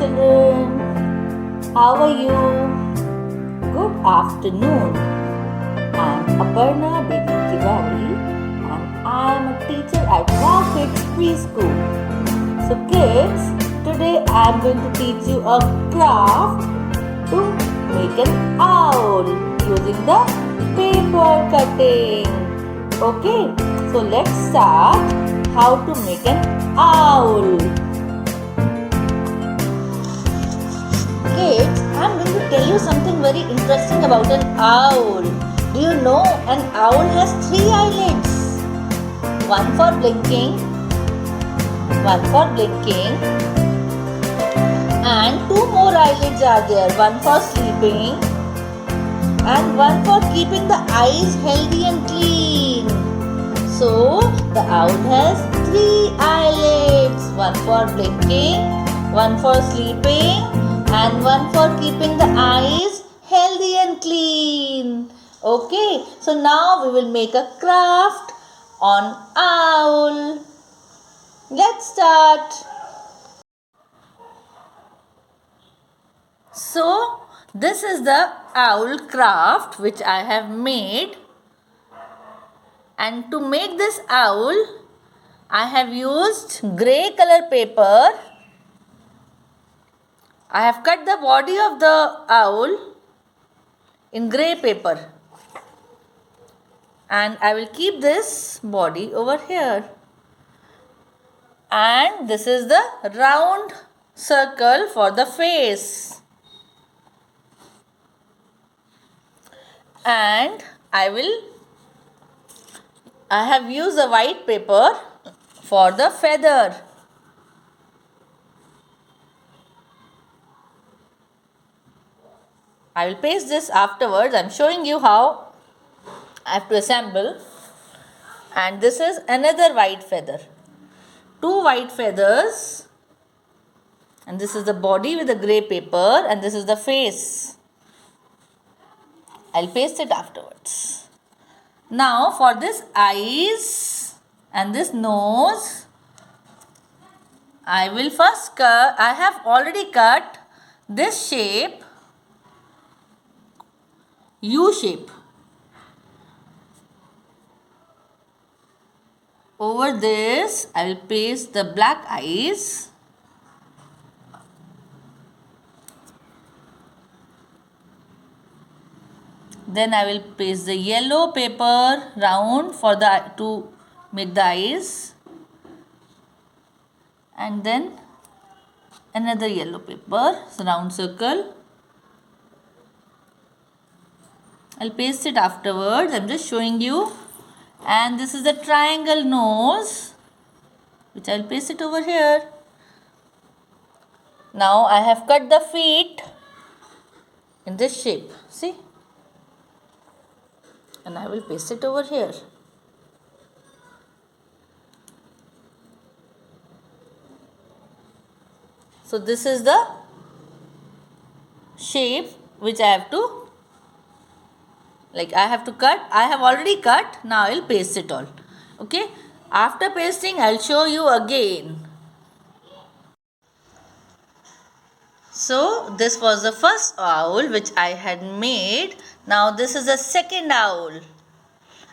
children. How are you? Good afternoon. I am Aparna Baby Tiwari and I am a teacher at Wow Kids Preschool. So kids, today I am going to teach you a craft to make an owl using the paper cutting. Okay, so let's start how to make an owl. Kids, I am going to tell you something very interesting about an owl. Do you know an owl has 3 eyelids? One for blinking, and 2 more eyelids are there. One for sleeping and one for keeping the eyes healthy and clean. So, the owl has 3 eyelids. One for blinking, one for sleeping, and one for keeping the eyes healthy and clean. Okay, so now we will make a craft on owl. Let's start. So, this is the owl craft which I have made. And to make this owl, I have used grey color paper. I have cut the body of the owl in grey paper. And I will keep this body over here. And this is the round circle for the face. And I have used a white paper for the feather. I will paste this afterwards. I am showing you how I have to assemble. And this is another white feather. 2 white feathers. And this is the body with the grey paper. And this is the face. I will paste it afterwards. Now for this eyes and this nose, I will first cut. I have already cut this shape, U shape. Over this, I will paste the black eyes. Then I will paste the yellow paper round for to make the eyes. And then another yellow paper, round circle. I'll paste it afterwards. I'm just showing you. And this is the triangle nose, which I'll paste it over here. Now I have cut the feet in this shape. See? And I will paste it over here. So this is the shape which I have to cut. I have already cut. Now I will paste it all. Okay. After pasting, I will show you again. So this was the first owl which I had made. Now this is the second owl.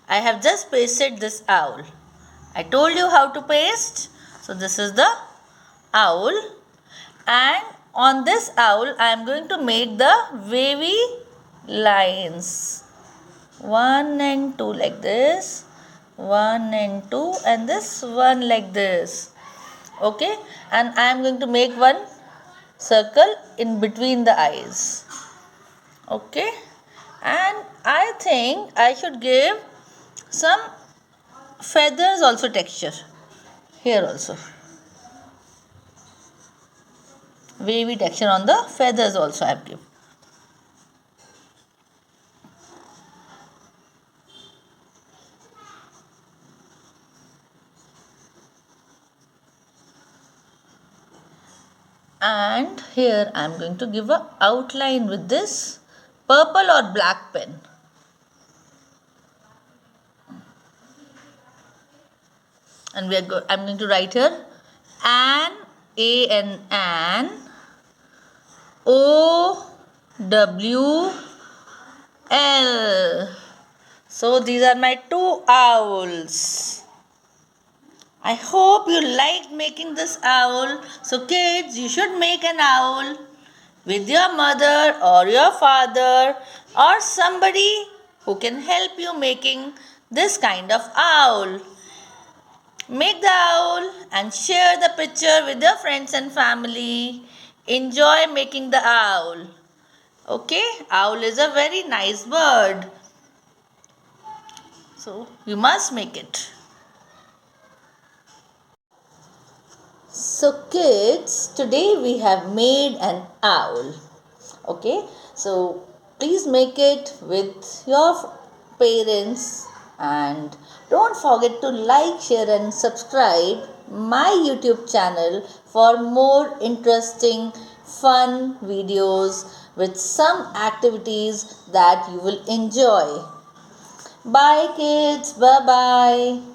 I have just pasted this owl. I told you how to paste. So this is the owl. And on this owl, I am going to make the wavy lines. 1 and 2 like this. 1 and 2 and this 1 like this. Okay. And I am going to make one circle in between the eyes. Okay. And I think I should give some feathers also texture. Here also. Wavy texture on the feathers also I have given. And here I am going to give an outline with this purple or black pen. And I am going to write here an, A and an, O W L. So these are my two owls. I hope you liked making this owl. So kids, you should make an owl with your mother or your father or somebody who can help you making this kind of owl. Make the owl and share the picture with your friends and family. Enjoy making the owl. Okay, owl is a very nice bird. So you must make it. So kids, today we have made an owl. Okay, so please make it with your parents and don't forget to like, share and subscribe my YouTube channel for more interesting fun videos with some activities that you will enjoy. Bye kids, bye bye.